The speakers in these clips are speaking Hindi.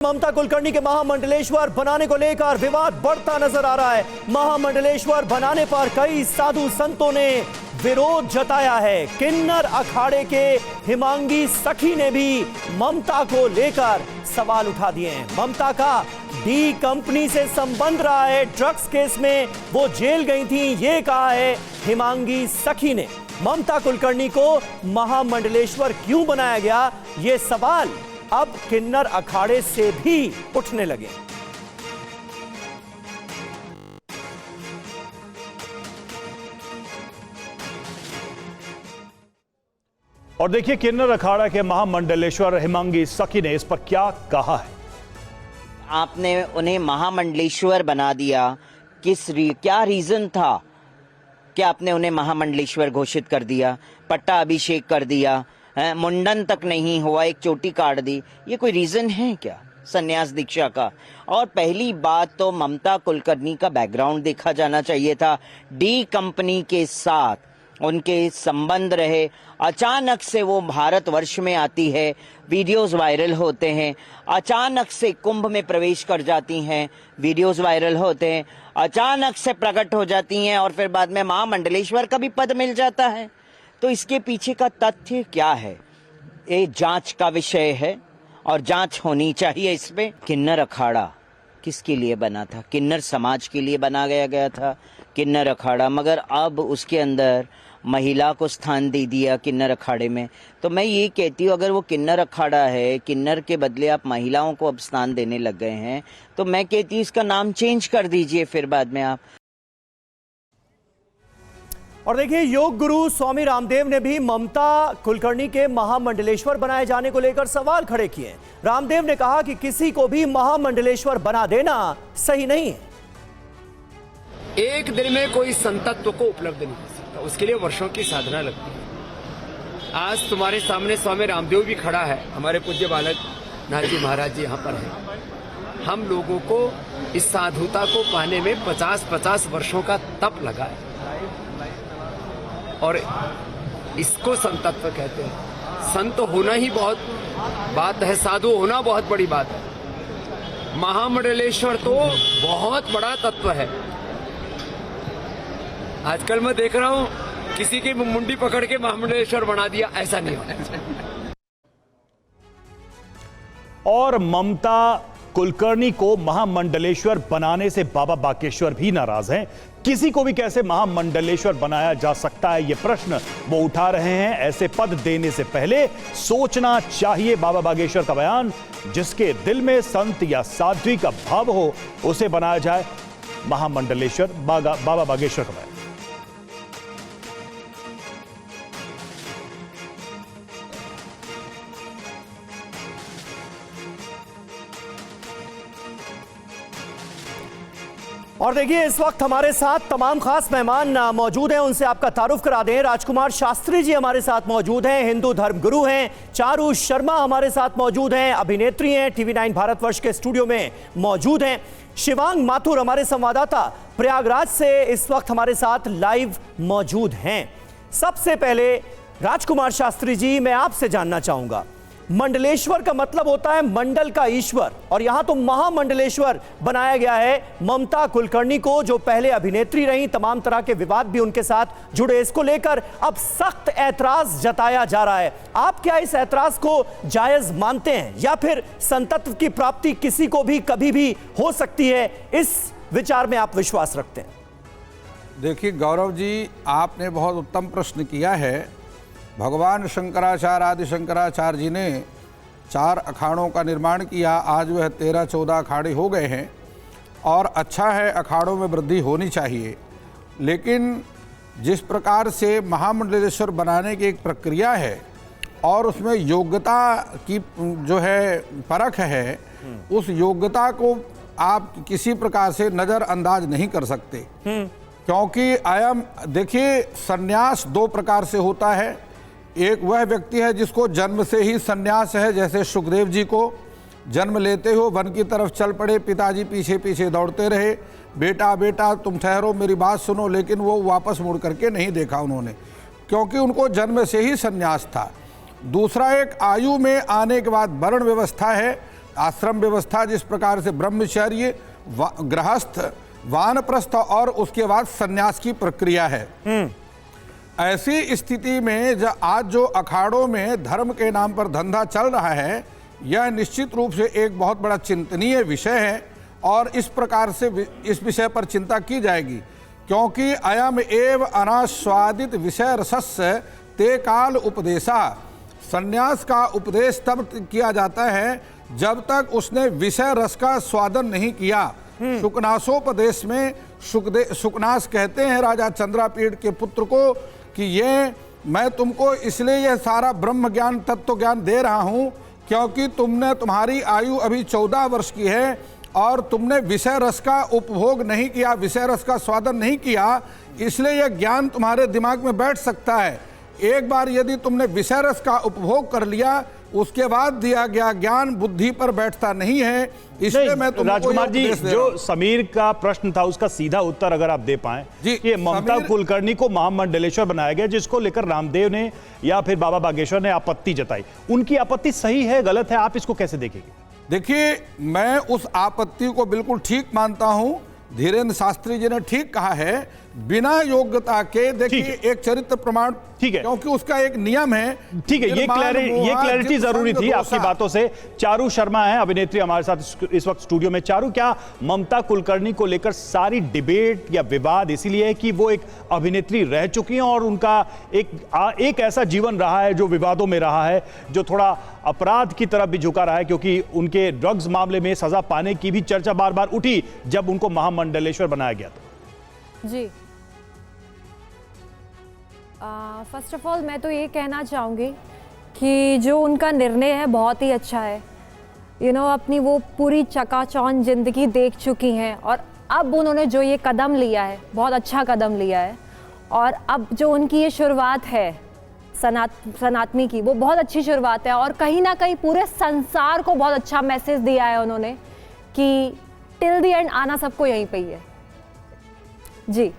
ममता कुलकर्णी के महामंडलेश्वर बनाने को लेकर विवाद बढ़ता नजर आ रहा है। महामंडलेश्वर बनाने पर कई साधु संतों ने विरोध जताया है। किन्नर अखाड़े के हिमांगी सखी ने भी ममता को लेकर सवाल उठा दिए हैं। ममता का डी कंपनी से संबंध रहा है, ड्रग्स केस में वो जेल गई थी, ये कहा है हिमांगी सखी ने। ममता कुलकर्णी को महामंडलेश्वर क्यों बनाया गया, ये सवाल अब किन्नर अखाड़े से भी उठने लगे। और देखिए किन्नर अखाड़ा के महामंडलेश्वर हिमांगी सखी ने इस पर क्या कहा है। आपने उन्हें महामंडलेश्वर बना दिया, क्या रीजन था कि आपने उन्हें महामंडलेश्वर घोषित कर दिया, पट्टा अभिषेक कर दिया, मुंडन तक नहीं हुआ, एक चोटी काट दी, ये कोई रीजन है क्या संन्यास दीक्षा का? और पहली बात तो ममता कुलकर्णी का बैकग्राउंड देखा जाना चाहिए था। डी कंपनी के साथ उनके संबंध रहे, अचानक से वो भारतवर्ष में आती है, वीडियोस वायरल होते हैं, अचानक से कुंभ में प्रवेश कर जाती हैं, वीडियोस वायरल होते हैं, अचानक से प्रकट हो जाती हैं और फिर बाद में महामंडलेश्वर का भी पद मिल जाता है। तो इसके पीछे का तथ्य क्या है, ये जांच का विषय है और जांच होनी चाहिए इस पे। किन्नर अखाड़ा किसके लिए बना था? किन्नर समाज के लिए बनाया गया था किन्नर अखाड़ा, मगर अब उसके अंदर महिला को स्थान दे दिया किन्नर अखाड़े में। तो मैं ये कहती हूँ, अगर वो किन्नर अखाड़ा है, किन्नर के बदले आप महिलाओं को अब स्थान देने लग गए हैं, तो मैं कहती हूँ इसका नाम चेंज कर दीजिए फिर बाद में आप। और देखिए योग गुरु स्वामी रामदेव ने भी ममता कुलकर्णी के महामंडलेश्वर बनाए जाने को लेकर सवाल खड़े किए। रामदेव ने कहा कि किसी को भी महामंडलेश्वर बना देना सही नहीं है। एक दिन में कोई संतत्व को उपलब्ध नहीं कर सकता, उसके लिए वर्षों की साधना लगती है। आज तुम्हारे सामने स्वामी रामदेव भी खड़ा है, हमारे पूज्य बालक नाथ जी महाराज जी यहाँ पर है। हम लोगों को इस साधुता को पाने में 50-50 वर्षों का तप लगा है और इसको संतत्व कहते हैं। संत होना ही बहुत बात है, साधु होना बहुत बड़ी बात है। महामंडलेश्वर तो बहुत बड़ा तत्व है। आजकल मैं देख रहा हूं किसी की मुंडी पकड़ के महामंडलेश्वर बना दिया, ऐसा नहीं होना। और ममता कुलकर्णी को महामंडलेश्वर बनाने से बाबा बागेश्वर भी नाराज हैं। किसी को भी कैसे महामंडलेश्वर बनाया जा सकता है, यह प्रश्न वो उठा रहे हैं। ऐसे पद देने से पहले सोचना चाहिए। बाबा बागेश्वर का बयान, जिसके दिल में संत या साध्वी का भाव हो उसे बनाया जाए महामंडलेश्वर। बाबा बागेश्वर का बयान। और देखिए इस वक्त हमारे साथ तमाम खास मेहमान मौजूद हैं, उनसे आपका तारुफ करा दें। राजकुमार शास्त्री जी हमारे साथ मौजूद हैं, हिंदू धर्म गुरु हैं। चारू शर्मा हमारे साथ मौजूद हैं, अभिनेत्री हैं, TV9 भारतवर्ष के स्टूडियो में मौजूद हैं। शिवांग माथुर हमारे संवाददाता प्रयागराज से इस वक्त हमारे साथ लाइव मौजूद हैं। सबसे पहले राजकुमार शास्त्री जी, मैं आपसे जानना चाहूंगा, मंडलेश्वर का मतलब होता है मंडल का ईश्वर, और यहां तो महामंडलेश्वर बनाया गया है ममता कुलकर्णी को, जो पहले अभिनेत्री रही। तमाम तरह के विवाद भी उनके साथ जुड़े, इसको लेकर अब सख्त ऐतराज जताया जा रहा है। आप क्या इस ऐतराज को जायज मानते हैं, या फिर संतत्व की प्राप्ति किसी को भी कभी भी हो सकती है, इस विचार में आप विश्वास रखते हैं? देखिए गौरव जी, आपने बहुत उत्तम प्रश्न किया है। भगवान शंकराचार्य आदि शंकराचार्य जी ने 4 अखाड़ों का निर्माण किया। आज वह 13-14 अखाड़े हो गए हैं और अच्छा है, अखाड़ों में वृद्धि होनी चाहिए। लेकिन जिस प्रकार से महामंडलेश्वर बनाने की एक प्रक्रिया है और उसमें योग्यता की जो है परख है, उस योग्यता को आप किसी प्रकार से नज़रअंदाज नहीं कर सकते। क्योंकि देखिए, संन्यास 2 प्रकार से होता है। एक वह व्यक्ति है जिसको जन्म से ही संन्यास है, जैसे सुखदेव जी को जन्म लेते हो वन की तरफ चल पड़े, पिताजी पीछे पीछे दौड़ते रहे, बेटा बेटा तुम ठहरो मेरी बात सुनो, लेकिन वो वापस मुड़ करके नहीं देखा उन्होंने, क्योंकि उनको जन्म से ही संन्यास था। दूसरा, एक आयु में आने के बाद वर्ण व्यवस्था है, आश्रम व्यवस्था जिस प्रकार से ब्रह्मचर्य, गृहस्थ, वानप्रस्थ और उसके बाद संन्यास की प्रक्रिया है। ऐसी स्थिति में आज जो अखाड़ों में धर्म के नाम पर धंधा चल रहा है, यह निश्चित रूप से एक बहुत बड़ा चिंतनीय विषय है और इस प्रकार से इस विषय पर चिंता की जाएगी, क्योंकि अयम एव अनास्वादित विषय रसस्य ते काल उपदेशा। संन्यास का उपदेश तब किया जाता है जब तक उसने विषय रस का स्वादन नहीं किया। शुकनासोपदेश में शुकनास कहते हैं राजा चंद्रापीड़ के पुत्र को कि ये मैं तुमको इसलिए यह सारा ब्रह्म ज्ञान, तत्व ज्ञान दे रहा हूँ क्योंकि तुम्हारी आयु अभी 14 वर्ष की है और तुमने विषय रस का उपभोग नहीं किया, विषय रस का स्वादन नहीं किया, इसलिए यह ज्ञान तुम्हारे दिमाग में बैठ सकता है। एक बार यदि तुमने विषय रस का उपभोग कर लिया, उसके बाद दिया गया ज्ञान बुद्धि पर बैठता नहीं है। इसलिए मैं तुमको राजकुमार जी, जो समीर का प्रश्न था उसका सीधा उत्तर अगर आप दे पाएं कि ममता कुलकर्णी को महामंडलेश्वर बनाया गया, जिसको लेकर रामदेव ने या फिर बाबा बागेश्वर ने आपत्ति जताई, उनकी आपत्ति सही है, गलत है, आप इसको कैसे देखेंगे? देखिए, मैं उस आपत्ति को बिल्कुल ठीक मानता हूं। धीरेन्द्र शास्त्री जी ने ठीक कहा है, बिना योग्यता के देखिए एक चरित्र प्रमाण, ठीक है, क्योंकि उसका एक नियम है। ठीक है, ये क्लैरिटी जरूरी थी आपकी बातों से। चारू शर्मा है अभिनेत्री हमारे साथ इस वक्त स्टूडियो में। चारू, क्या ममता कुलकर्णी को लेकर सारी डिबेट या विवाद इसीलिए है कि वो एक अभिनेत्री रह चुकी हैं और उनका एक ऐसा जीवन रहा है जो विवादों में रहा है, जो थोड़ा अपराध की तरफ भी झुका रहा है, क्योंकि उनके ड्रग्स मामले में सजा पाने की भी चर्चा बार बार उठी जब उनको महामंडलेश्वर बनाया गया था? जी, फर्स्ट ऑफ ऑल मैं तो ये कहना चाहूँगी कि जो उनका निर्णय है बहुत ही अच्छा है। अपनी वो पूरी चकाचौंध ज़िंदगी देख चुकी हैं और अब उन्होंने जो ये कदम लिया है, बहुत अच्छा कदम लिया है। और अब जो उनकी ये शुरुआत है सनातनी की, वो बहुत अच्छी शुरुआत है और कहीं ना कहीं पूरे संसार को बहुत अच्छा मैसेज दिया है उन्होंने कि टिल द एंड आना सबको यहीं पे ही है। जी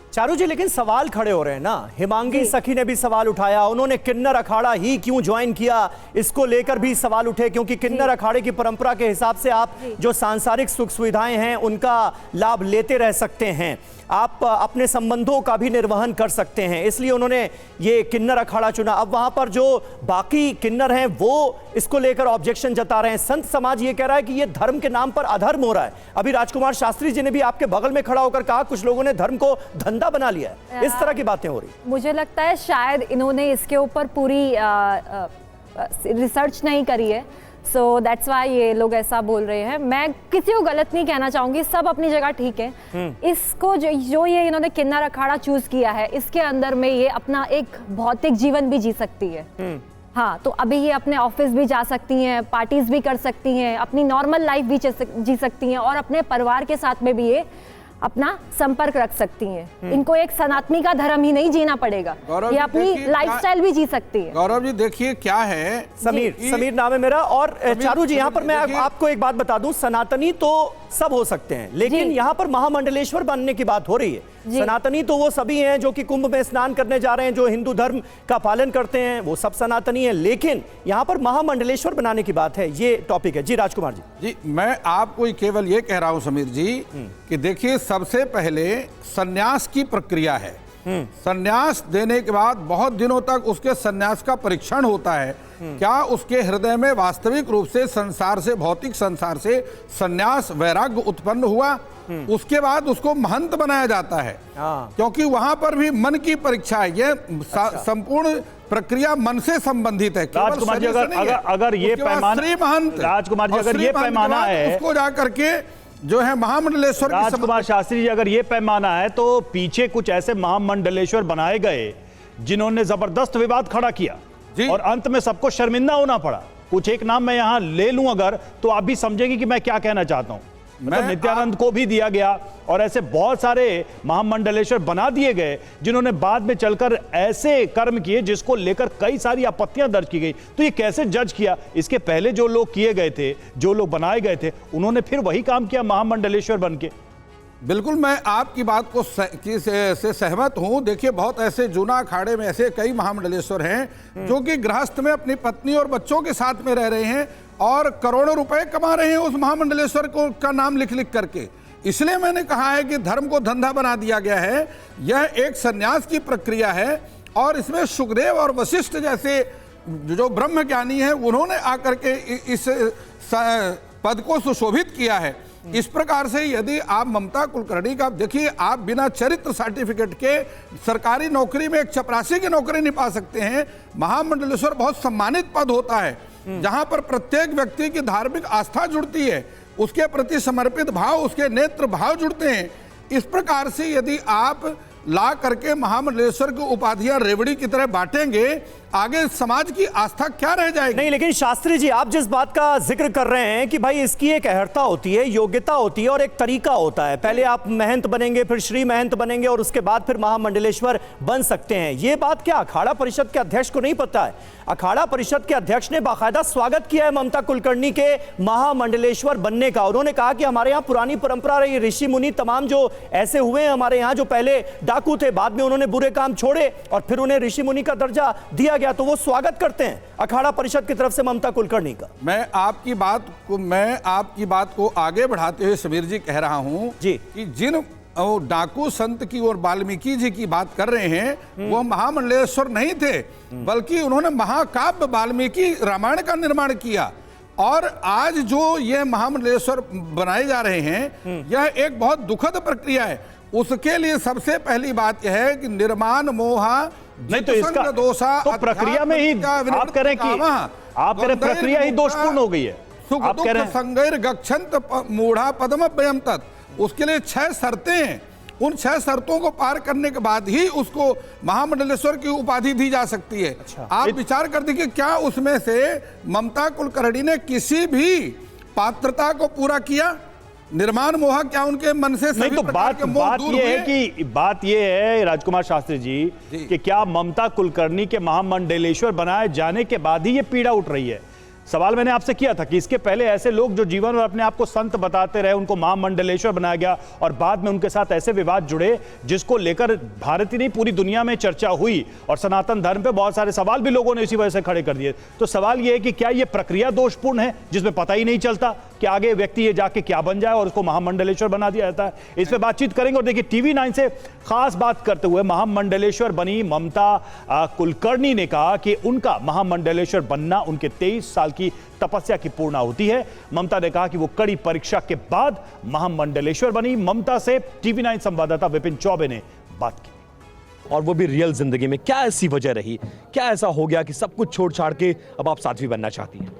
चारू जी, लेकिन सवाल खड़े हो रहे हैं ना। हिमांगी सखी ने भी सवाल उठाया, उन्होंने किन्नर अखाड़ा ही क्यों ज्वाइन किया, इसको लेकर भी सवाल उठे, क्योंकि किन्नर अखाड़े की परंपरा के हिसाब से आप जो सांसारिक सुख सुविधाएं हैं उनका लाभ लेते रह सकते हैं, आप अपने संबंधों का भी निर्वहन कर सकते हैं, इसलिए उन्होंने ये किन्नर अखाड़ा चुना। अब वहां पर जो बाकी किन्नर हैं वो इसको लेकर ऑब्जेक्शन जता रहे हैं। संत समाज ये कह रहा है कि ये धर्म के नाम पर अधर्म हो रहा है। अभी राजकुमार शास्त्री जी ने भी आपके बगल में खड़ा होकर कहा कुछ लोगों ने धर्म को धंधा बना लिया है। इस तरह की बातें हो रही। मुझे लगता है शायद इन्होंने इसके ऊपर पूरी रिसर्च नहीं करी है, सो दैट्स वाई ये लोग ऐसा बोल रहे हैं। मैं किसी को गलत नहीं कहना चाहूंगी, सब अपनी जगह ठीक है। इसको जो ये इन्होंने किन्नर अखाड़ा चूज किया है, इसके अंदर में ये अपना एक भौतिक जीवन भी जी सकती है। हाँ, तो अभी ये अपने ऑफिस भी जा सकती हैं, पार्टीज भी कर सकती हैं, अपनी नॉर्मल लाइफ भी जी सकती हैं और अपने परिवार के साथ में भी ये अपना संपर्क रख सकती हैं। इनको एक सनातनी का धर्म ही नहीं जीना पड़ेगा, ये अपनी लाइफस्टाइल भी जी सकती है। गौरव जी देखिए क्या है, समीर नाम है मेरा। और चारू जी, यहाँ पर मैं आपको एक बात बता दूं, सनातनी तो सब हो सकते हैं, लेकिन यहाँ पर महामंडलेश्वर बनने की बात हो रही है। सनातनी तो वो सभी हैं जो कि कुंभ में स्नान करने जा रहे हैं, जो हिंदू धर्म का पालन करते हैं, वो सब सनातनी हैं, लेकिन यहाँ पर महामंडलेश्वर बनाने की बात है, ये टॉपिक है। जी राजकुमार जी। मैं आपको केवल ये कह रहा हूं समीर जी कि देखिए, सबसे पहले सन्यास की प्रक्रिया है। सन्यास देने के बाद बहुत दिनों तक उसके सन्यास का परीक्षण होता है, क्या उसके हृदय में वास्तविक रूप से संसार से, भौतिक संसार से सन्यास वैराग्य उत्पन्न हुआ। उसके बाद उसको महंत बनाया जाता है, क्योंकि वहां पर भी मन की परीक्षा है। ये संपूर्ण प्रक्रिया मन से संबंधित है। राजकुमार जी, अगर ये पैमाना है, उसको जाकर के जो है महामंडलेश्वर, राजकुमार शास्त्री जी, अगर ये पैमाना है तो पीछे कुछ ऐसे महामंडलेश्वर बनाए गए जिन्होंने जबरदस्त विवाद खड़ा किया और अंत में सबको शर्मिंदा होना पड़ा। कुछ एक नाम मैं यहां ले लूं अगर, तो आप भी समझेंगे कि मैं क्या कहना चाहता हूं। मतलब नित्यानंद को भी दिया गया और ऐसे बहुत सारे महामंडलेश्वर बना दिए गए जिन्होंने बाद में चलकर ऐसे कर्म किए जिसको लेकर कई सारी आपत्तियां दर्ज की गई। तो ये कैसे जज किया? इसके पहले जो लोग किए गए थे, जो लोग बनाए गए थे, उन्होंने फिर वही काम किया महामंडलेश्वर बन के। बिल्कुल, मैं आपकी बात को से सहमत हूं। देखिए, बहुत ऐसे जूना अखाड़े में ऐसे कई महामंडलेश्वर हैं जो कि गृहस्थ में अपनी पत्नी और बच्चों के साथ में रह रहे हैं और करोड़ों रुपए कमा रहे हैं उस महामंडलेश्वर को का नाम लिख लिख करके। इसलिए मैंने कहा है कि धर्म को धंधा बना दिया गया है। यह एक संन्यास की प्रक्रिया है और इसमें सुखदेव और वशिष्ठ जैसे जो ब्रह्म ज्ञानी हैं उन्होंने आकर के इस पद को सुशोभित किया है। इस प्रकार से यदि आप ममता कुलकर्णी का देखिए, आप बिना चरित्र सर्टिफिकेट के सरकारी नौकरी में एक चपरासी की नौकरी नहीं पा सकते हैं। महामंडलेश्वर बहुत सम्मानित पद होता है जहां पर प्रत्येक व्यक्ति की धार्मिक आस्था जुड़ती है, उसके प्रति समर्पित भाव, उसके नेत्र भाव जुड़ते हैं। इस प्रकार से यदि आप ला करके महामंडलेश्वर की उपाधियां रेवड़ी की तरह बांटेंगे, आगे समाज की आस्था क्या रह जाएगी? नहीं, लेकिन शास्त्री जी, आप जिस बात का जिक्र कर रहे हैं कि भाई इसकी एक अहर्ता होती है, योग्यता होती है और एक तरीका होता है, पहले आप महंत बनेंगे, फिर श्री महंत बनेंगे और उसके बाद फिर महामंडलेश्वर बन सकते हैं, ये बात क्या अखाड़ा परिषद के अध्यक्ष को नहीं पता है? अखाड़ा परिषद के अध्यक्ष ने बाकायदा स्वागत किया है ममता कुलकर्णी के महामंडलेश्वर बनने का। उन्होंने कहा कि हमारे यहाँ पुरानी परंपरा रही, ऋषि मुनि तमाम जो ऐसे हुए हैं हमारे यहाँ, जो पहले डाकू थे, बाद में उन्होंने बुरे काम छोड़े और फिर उन्हें ऋषि मुनि का दर्जा दिया गया, तो वो स्वागत करते हैं अखाड़ा परिषद की तरफ से ममता कुलकर्णी का। मैं आपकी बात को आगे बढ़ाते हुए समीर जी कह रहा हूं जी कि जिन डाकू संत की और वाल्मीकि जी की बात कर रहे हैं वो महामंडलेश्वर नहीं थे, बल्कि उन्होंने महाकाव्य वाल्मीकि रामायण का निर्माण किया। और आज जो ये महामंडलेश्वर बनाए जा रहे हैं, यह एक बहुत दुखद प्रक्रिया है। उसके लिए सबसे पहली बात यह है कि निर्माण मोहा नहीं, तो इसका तो प्रक्रिया में ही आप कह रहे हैं कि आप कह रहे प्रक्रिया ही दोषपूर्ण हो गई है। सुख दुख संगैर गच्छन्त मूढ़ा पद्म व्ययम तत्, उसके लिए 6 शर्तें हैं। उन 6 शर्तों को पार करने के बाद ही उसको महामंडलेश्वर की उपाधि दी जा सकती है। आप विचार कर देखिए, क्या उसमें से ममता कुलकर्णी ने किसी भी पात्रता को पूरा किया? निर्माण मोह क्या उनके मन से नहीं? तो बात ये है राजकुमार शास्त्री जी कि क्या ममता कुलकर्णी के महामंडलेश्वर बनाए जाने के बाद ही ये पीड़ा उठ रही है? सवाल मैंने आपसे किया था कि इसके पहले ऐसे लोग जो जीवन में अपने आप को संत बताते रहे, उनको महामंडलेश्वर बनाया गया और बाद में उनके साथ ऐसे विवाद जुड़े जिसको लेकर भारत ही नहीं पूरी दुनिया में चर्चा हुई और सनातन धर्म पे बहुत सारे सवाल भी लोगों ने इसी वजह से खड़े कर दिए। तो सवाल यह है कि क्या यह प्रक्रिया दोषपूर्ण है जिसमें पता ही नहीं चलता कि आगे व्यक्ति ये जाके क्या बन जाए और उसको महामंडलेश्वर बना दिया जाता है? इस पे बातचीत करेंगे। और देखिए, TV9 से खास बात करते हुए महामंडलेश्वर बनी ममता कुलकर्णी ने कहा कि उनका महामंडलेश्वर बनना उनके 23 साल की तपस्या की पूर्णाहुति है। ममता ने कहा कि वो कड़ी परीक्षा के बाद महामंडलेश्वर बनी। ममता से TV9 संवाददाता विपिन चौबे ने बात की, और वो भी रियल जिंदगी में। क्या ऐसी वजह रही, क्या ऐसा हो गया कि सब कुछ छोड़ छाड़ के अब आप साध्वी बनना चाहती हैं?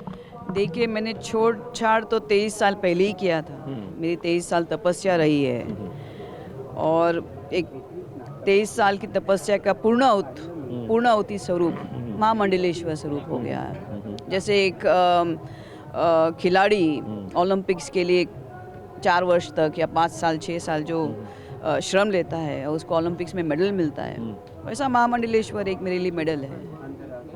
देखिए, मैंने छोड़ छाड़ तो 23 साल पहले ही किया था। मेरी 23 साल तपस्या रही है और एक 23 साल की तपस्या का पूर्णाहुति स्वरूप महामंडलेश्वर स्वरूप हो गया है। जैसे एक खिलाड़ी ओलंपिक्स के लिए 4 वर्ष तक या 5 साल 6 साल जो श्रम लेता है और उसको ओलंपिक्स में मेडल मिलता है, वैसा महामंडलेश्वर एक मेरे लिए मेडल है।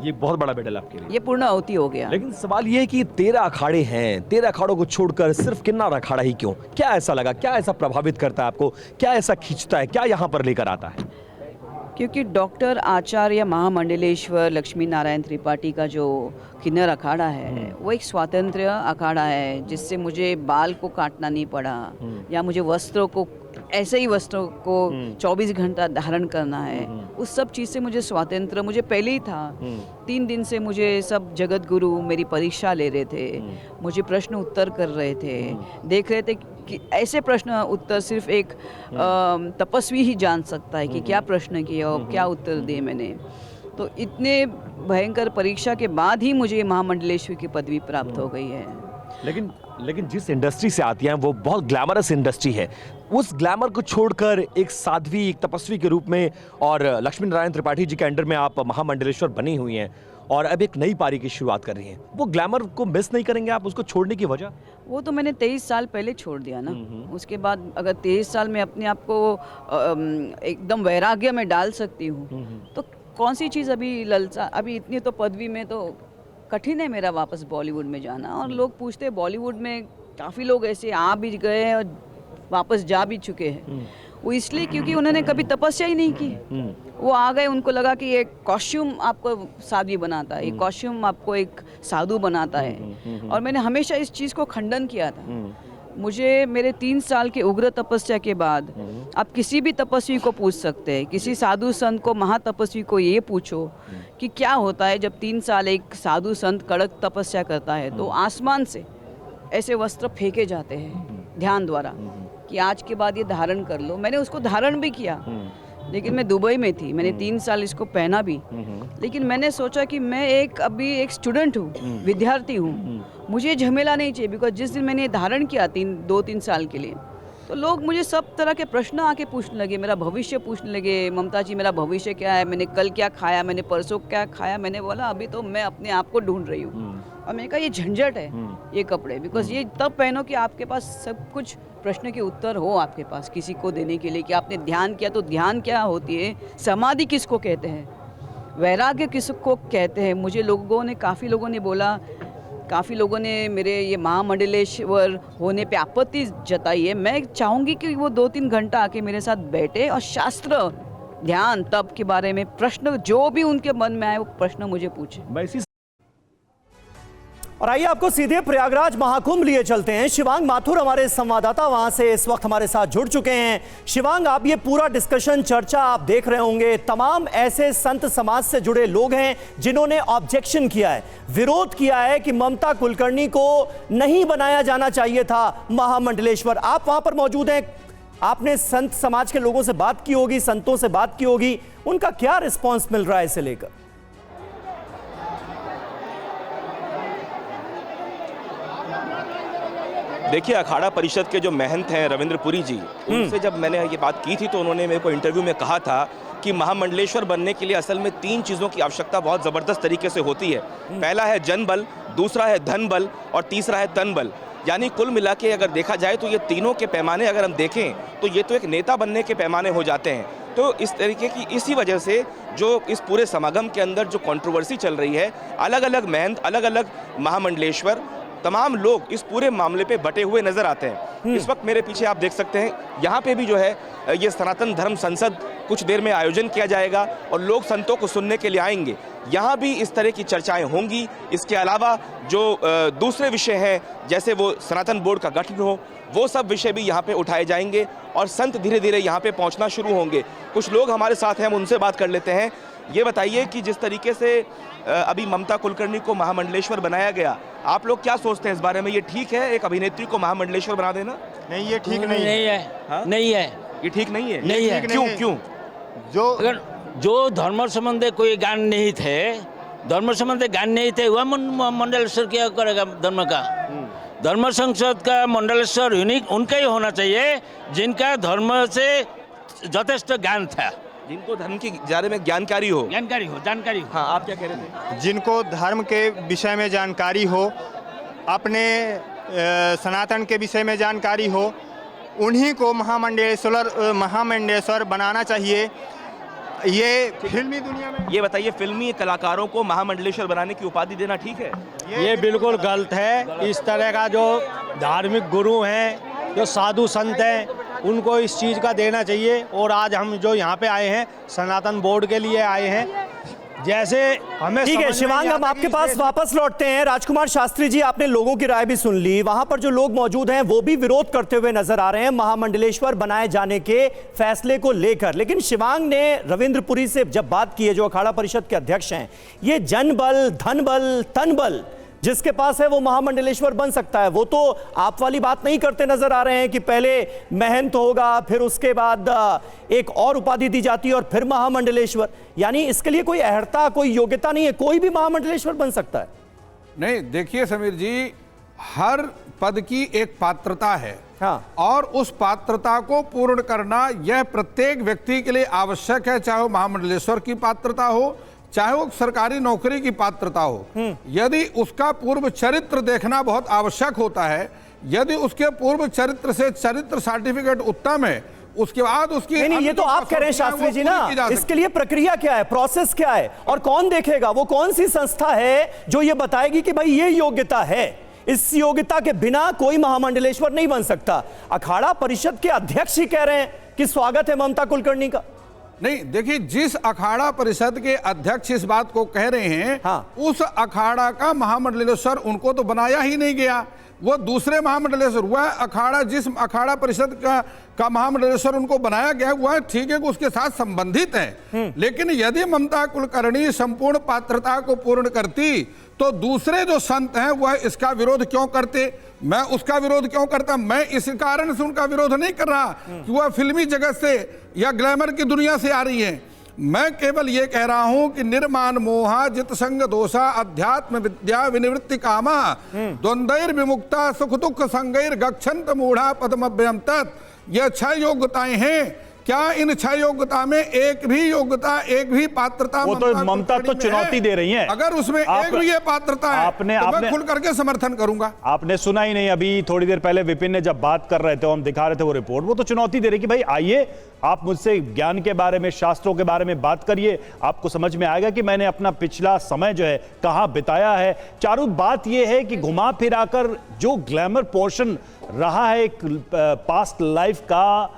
ये बहुत बड़ा मेडल आपके लिए। ये पूर्णाहुति हो गया। लेकिन सवाल ये है कि 13 अखाड़े हैं, 13 अखाड़ों को छोड़कर सिर्फ किन्नर अखाड़ा ही क्यों? क्या ऐसा लगा, क्या ऐसा प्रभावित करता है आपको, क्या ऐसा खींचता है, क्या यहाँ पर लेकर आता है? क्योंकि डॉक्टर आचार्य महामंडलेश्वर लक्ष्मी नारायण त्रिपाठी का जो किन्नर अखाड़ा है वो एक स्वातंत्र्य अखाड़ा है, जिससे मुझे बाल को काटना नहीं पड़ा या मुझे वस्त्रों को ऐसे ही वस्त्रों को 24 घंटा धारण करना है। उस सब चीज़ से मुझे स्वातंत्र्य मुझे पहले ही था। 3 दिन से मुझे सब जगत गुरु मेरी परीक्षा ले रहे थे, मुझे प्रश्न उत्तर कर रहे थे, देख रहे थे कि ऐसे प्रश्न उत्तर सिर्फ एक तपस्वी ही जान सकता है कि क्या प्रश्न किया और क्या उत्तर दिए मैंने। तो इतने भयंकर परीक्षा के बाद ही मुझे महामंडलेश्वर की पदवी प्राप्त हो गई है। लेकिन जिस इंडस्ट्री से आती हैं वो बहुत ग्लैमरस इंडस्ट्री है। उस ग्लैमर को छोड़कर एक साध्वी, एक तपस्वी के रूप में और लक्ष्मी नारायण त्रिपाठी जी के अंडर में आप महामंडलेश्वर बनी हुई हैं और अब एक नई पारी की शुरुआत कर रही हैं। वो ग्लैमर को मिस नहीं करेंगे आप, उसको छोड़ने की वजह? वो तो मैंने 23 साल पहले छोड़ दिया ना। उसके बाद अगर 23 साल में अपने आप को एकदम वैराग्य में डाल सकती हूँ तो कौन सी चीज़ अभी ललचा, अभी इतनी तो पदवी में तो कठिन है मेरा वापस बॉलीवुड में जाना। और लोग पूछते हैं, बॉलीवुड में काफ़ी लोग ऐसे आ भी गए और वापस जा भी चुके हैं। वो इसलिए क्योंकि उन्होंने कभी तपस्या ही नहीं की। वो आ गए, उनको लगा कि ये कॉस्ट्यूम आपको साध्वी बनाता है, ये कॉस्ट्यूम आपको एक साधु बनाता है। और मैंने हमेशा इस चीज़ को खंडन किया था। मुझे मेरे 3 साल के उग्र तपस्या के बाद आप किसी भी तपस्वी को पूछ सकते हैं, किसी साधु संत को, महातपस्वी को ये पूछो कि क्या होता है जब 3 साल एक साधु संत कड़क तपस्या करता है तो आसमान से ऐसे वस्त्र फेंके जाते हैं ध्यान द्वारा कि आज के बाद ये धारण कर लो। मैंने उसको धारण भी किया, लेकिन मैं दुबई में थी, मैंने 3 साल इसको पहना भी। लेकिन मैंने सोचा कि मैं अभी एक स्टूडेंट हूँ, विद्यार्थी हूँ, मुझे झमेला नहीं चाहिए। बिकॉज जिस दिन मैंने धारण किया 2-3 साल के लिए, तो लोग मुझे सब तरह के प्रश्न आके पूछने लगे, मेरा भविष्य पूछने लगे, ममता जी मेरा भविष्य क्या है, मैंने कल क्या खाया, मैंने परसों क्या खाया। मैंने बोला अभी तो मैं अपने आप को ढूंढ रही हूँ। और मैंने कहा ये झंझट है ये कपड़े, बिकॉज ये तब पहनो कि आपके पास सब कुछ प्रश्न के उत्तर हो आपके पास किसी को देने के लिए, कि आपने ध्यान किया तो ध्यान क्या होती है, समाधि किसको कहते हैं, वैराग्य किसको कहते हैं। मुझे काफ़ी लोगों ने बोला, काफ़ी लोगों ने मेरे ये महामंडलेश्वर होने पे आपत्ति जताई है। मैं चाहूँगी कि वो 2-3 घंटा आके मेरे साथ बैठे और शास्त्र, ध्यान, तप के बारे में प्रश्न जो भी उनके मन में आए वो प्रश्न मुझे पूछे। और आइए आपको सीधे प्रयागराज महाकुंभ लिए चलते हैं। शिवांग माथुर हमारे संवाददाता वहां से इस वक्त हमारे साथ जुड़ चुके हैं। शिवांग, आप ये पूरा डिस्कशन, चर्चा आप देख रहे होंगे। तमाम ऐसे संत समाज से जुड़े लोग हैं जिन्होंने ऑब्जेक्शन किया है, विरोध किया है कि ममता कुलकर्णी को नहीं बनाया जाना चाहिए था महामंडलेश्वर। आप वहां पर मौजूद हैं, आपने संत समाज के लोगों से बात की होगी, संतों से बात की होगी, उनका क्या रिस्पॉन्स मिल रहा है इसे लेकर? देखिए, अखाड़ा परिषद के जो महंत हैं रविंद्र पुरी जी, उनसे जब मैंने ये बात की थी तो उन्होंने मेरे को इंटरव्यू में कहा था कि महामंडलेश्वर बनने के लिए असल में 3 चीज़ों की आवश्यकता बहुत ज़बरदस्त तरीके से होती है। पहला है जन बल, दूसरा है धन बल और तीसरा है तन बल। यानी कुल मिला के अगर देखा जाए तो ये तीनों के पैमाने अगर हम देखें तो ये तो एक नेता बनने के पैमाने हो जाते हैं। तो इस तरीके की, इसी वजह से जो इस पूरे समागम के अंदर जो कंट्रोवर्सी चल रही है, अलग अलग महंत, अलग अलग महामंडलेश्वर, तमाम लोग इस पूरे मामले पे बटे हुए नजर आते हैं। इस वक्त मेरे पीछे आप देख सकते हैं, यहाँ पे भी जो है ये सनातन धर्म संसद कुछ देर में आयोजन किया जाएगा और लोग संतों को सुनने के लिए आएंगे। यहाँ भी इस तरह की चर्चाएं होंगी। इसके अलावा जो दूसरे विषय हैं, जैसे वो सनातन बोर्ड का गठन हो, वो सब विषय भी यहाँ पे उठाए जाएंगे और संत धीरे धीरे यहाँ पे पहुँचना शुरू होंगे। कुछ लोग हमारे साथ हैं, हम उनसे बात कर लेते हैं। ये बताइए कि जिस तरीके से अभी ममता कुलकर्णी को महामंडलेश्वर बनाया गया, आप लोग क्या सोचते हैं इस बारे में? ये ठीक है एक अभिनेत्री को महामंडलेश्वर बना देना? नहीं, ये ठीक नहीं है। हाँ? नहीं है, ये ठीक नहीं है। नहीं है। क्यों? क्यों? जो धर्म संबंधी कोई ज्ञान नहीं थे, धर्म संबंधी ज्ञान नहीं थे, वह मंडलेश्वर क्या करेगा धर्म का? धर्म संसद का मंडलेश्वर यूनिक उनका ही होना चाहिए जिनका धर्म से यथेष्ट ज्ञान था, जिनको धर्म के बारे में जानकारी हो। हाँ, आप क्या कह रहे थे? जिनको धर्म के विषय में जानकारी हो, अपने सनातन के विषय में जानकारी हो, उन्हीं को महामंडलेश्वर बनाना चाहिए। ये फिल्मी दुनिया में, ये बताइए, फिल्मी कलाकारों को महामंडलेश्वर बनाने की उपाधि देना ठीक है? ये बिल्कुल गलत है। इस तरह का जो धार्मिक गुरु हैं, जो साधु संत हैं, उनको इस चीज़ का देना चाहिए। और आज हम जो यहाँ पे आए हैं, सनातन बोर्ड के लिए आए हैं। जैसे हमें ठीक है शिवांग, हम आपके पास वापस लौटते हैं। राजकुमार शास्त्री जी, आपने लोगों की राय भी सुन ली। वहां पर जो लोग मौजूद हैं वो भी विरोध करते हुए नजर आ रहे हैं महामंडलेश्वर बनाए जाने के फैसले को लेकर। लेकिन शिवांग ने रविंद्र पुरी से जब बात की है, जो अखाड़ा परिषद के अध्यक्ष हैं, ये जन बल, धन बल, तन बल जिसके पास है वो महामंडलेश्वर बन सकता है। वो तो आप वाली बात नहीं करते नजर आ रहे हैं कि पहले महंत होगा, फिर उसके बाद एक और उपाधि दी जाती है और फिर महामंडलेश्वर। यानी इसके लिए कोई अहर्ता, कोई योग्यता नहीं है, कोई भी महामंडलेश्वर बन सकता है। नहीं, देखिए समीर जी, हर पद की एक पात्रता है। हाँ। और उस पात्रता को पूर्ण करना यह प्रत्येक व्यक्ति के लिए आवश्यक है, चाहे वो महामंडलेश्वर की पात्रता हो, चाहे वो सरकारी नौकरी की पात्रता हो। यदि उसका पूर्व चरित्र देखना बहुत आवश्यक होता है, यदि उसके पूर्व चरित्र से चरित्र सर्टिफिकेट उत्तम है, उसके बाद उसकी नहीं, ये तो आप कह रहे हैं शास्त्री जी ना, इसके लिए प्रक्रिया क्या है, प्रोसेस क्या है, और कौन देखेगा? वो कौन सी संस्था है जो ये बताएगी कि भाई ये योग्यता है? इस योग्यता के बिना कोई महामंडलेश्वर नहीं बन सकता। अखाड़ा परिषद के अध्यक्ष ही कह रहे हैं कि स्वागत है ममता कुलकर्णी का? नहीं, देखिए, जिस अखाड़ा परिषद के अध्यक्ष इस बात को कह रहे हैं, हाँ। उस अखाड़ा का महामंडलेश्वर उनको तो बनाया ही नहीं गया, वो दूसरे महामंडलेश्वर। वह अखाड़ा, जिस अखाड़ा परिषद का महामंडलेश्वर उनको बनाया गया, वह ठीक है कि उसके साथ संबंधित है। लेकिन यदि ममता कुलकर्णी संपूर्ण पात्रता को पूर्ण करती तो दूसरे जो संत हैं वह इसका विरोध क्यों करते? मैं उसका विरोध क्यों करता? मैं इस कारण से उनका विरोध नहीं कर रहा कि वह फिल्मी जगत से या ग्लैमर की दुनिया से आ रही है। मैं केवल ये कह रहा हूं कि निर्माण मोहा जित संग दोषा अध्यात्म विद्या विनिवृत्ति कामा द्वंद्वैर विमुक्ता सुख दुख संगैर गच्छन्त मूढ़ा पदमभ्यम तत्। यह 6 योग्यताएं हैं। क्या इन 6 योग्यता में एक भी योग्यता, एक भी पात्रता वो तो ममता तो चुनौती दे रही हैं। अगर उसमें एक भी ये पात्रता है तो मैं खुल करके समर्थन करूंगा। आपने सुना ही नहीं, अभी थोड़ी देर पहले विपिन ने जब बात कर रहे थे, हम दिखा रहे थे वो रिपोर्ट, वो तो चुनौती दे रही कि भाई आइए, आप मुझसे ज्ञान के बारे में, शास्त्रों के बारे में बात करिए, आपको समझ में आएगा कि मैंने अपना पिछला समय जो है कहां बिताया है। चारू, बात यह है कि घुमा फिराकर जो ग्लैमर पोर्शन रहा है एक पास्ट लाइफ का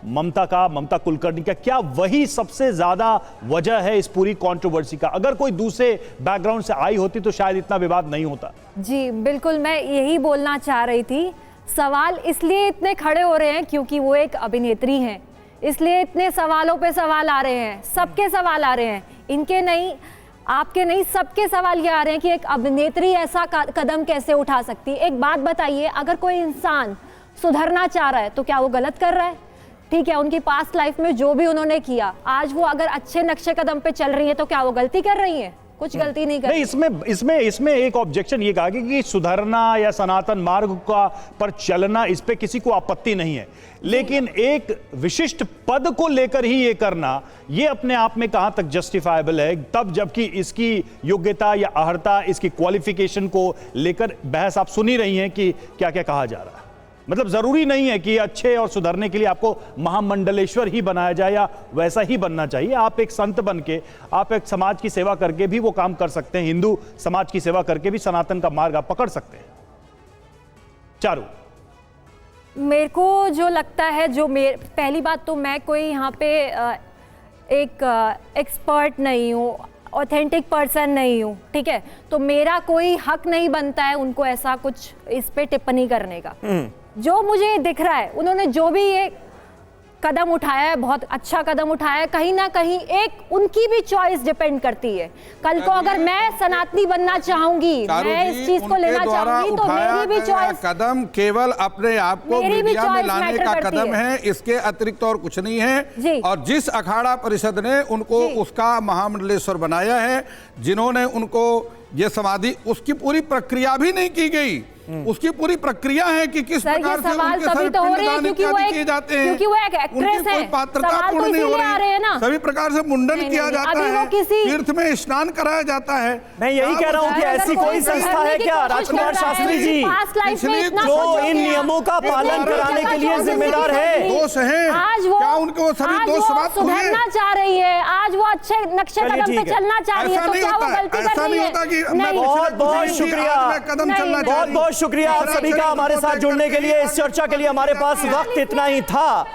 ममता कुलकर्णी का, क्या वही सबसे ज्यादा वजह है इस पूरी कंट्रोवर्सी का? अगर कोई दूसरे बैकग्राउंड से आई होती तो शायद इतना विवाद नहीं होता। जी बिल्कुल, मैं यही बोलना चाह रही थी। सवाल इसलिए इतने खड़े हो रहे हैं क्योंकि वो एक अभिनेत्री हैं, इसलिए इतने सवालों पे सवाल आ रहे हैं। सबके सवाल आ रहे हैं, इनके नहीं, आपके नहीं, सबके सवाल ये आ रहे हैं कि एक अभिनेत्री ऐसा कदम कैसे उठा सकती है। एक बात बताइए, अगर कोई इंसान सुधरना चाह रहा है तो क्या वो गलत कर रहा है? ठीक है, उनकी पास्ट लाइफ में जो भी उन्होंने किया, आज वो अगर अच्छे नक्शे कदम पे चल रही है तो क्या वो गलती कर रही है? कुछ गलती नहीं कर रही। इसमें एक ऑब्जेक्शन ये कहा कि सुधरना या सनातन मार्ग का पर चलना, इस पे किसी को आपत्ति नहीं है, लेकिन एक विशिष्ट पद को लेकर ही ये करना, ये अपने आप में कहां तक जस्टिफाइबल है? तब जबकि इसकी योग्यता या अर्हता, इसकी क्वालिफिकेशन को लेकर बहस आप सुनी रही हैं कि क्या क्या कहा जा रहा है। मतलब जरूरी नहीं है कि अच्छे और सुधरने के लिए आपको महामंडलेश्वर ही बनाया जाए या वैसा ही बनना चाहिए। आप एक संत बन के, आप एक समाज की सेवा करके भी वो काम कर सकते हैं, हिंदू समाज की सेवा करके भी सनातन का मार्ग आप पकड़ सकते हैं। चारू, मेरे को जो लगता है, पहली बात तो मैं कोई यहाँ पे एक एक्सपर्ट नहीं हूँ, ऑथेंटिक पर्सन नहीं हूँ, ठीक है, तो मेरा कोई हक नहीं बनता है उनको ऐसा कुछ इस पे टिप्पणी करने का। जो मुझे दिख रहा है, उन्होंने जो भी ये कदम उठाया है, बहुत अच्छा कदम उठाया है। कहीं ना कहीं एक उनकी भी चॉइस डिपेंड करती है। कल को अगर मैं सनातनी बनना चाहूंगी, मैं इस चीज को लेना चाहूंगी, तो मेरी भी चॉइस कदम केवल अपने आप को मीडिया में लाने का कदम है, इसके अतिरिक्त और कुछ नहीं है। और जिस अखाड़ा परिषद ने उनको उसका महामंडलेश्वर बनाया है, जिन्होंने उनको ये समाधि, उसकी पूरी प्रक्रिया भी नहीं की गई। उसकी पूरी प्रक्रिया है कि किस प्रकार से उनके सभी पिंडदान इत्यादि किए जाते हैं, क्योंकि वो एक एक्ट्रेस है, कोई पात्रता पूर्ण नहीं हो रही है, सभी प्रकार से मुंडन किया जाता है, तीर्थ में स्नान कराया जाता है। मैं यही कह रहा हूँ कि ऐसी कोई संस्था है क्या राजकुमार शास्त्री जी जो इन नियमों का पालन कराने के लिए जिम्मेदार है? दोष है, क्या उनको सभी दोष समाप्त हुए? सुधरना चाह रही है, आज वो अच्छे नक्शे कदम पे चलना चाह रही है, तो क्या वो गलती कर रही है? बहुत बहुत शुक्रिया, बहुत बहुत शुक्रिया आप सभी का हमारे साथ जुड़ने के लिए। इस चर्चा के लिए हमारे पास वक्त इतना ही था।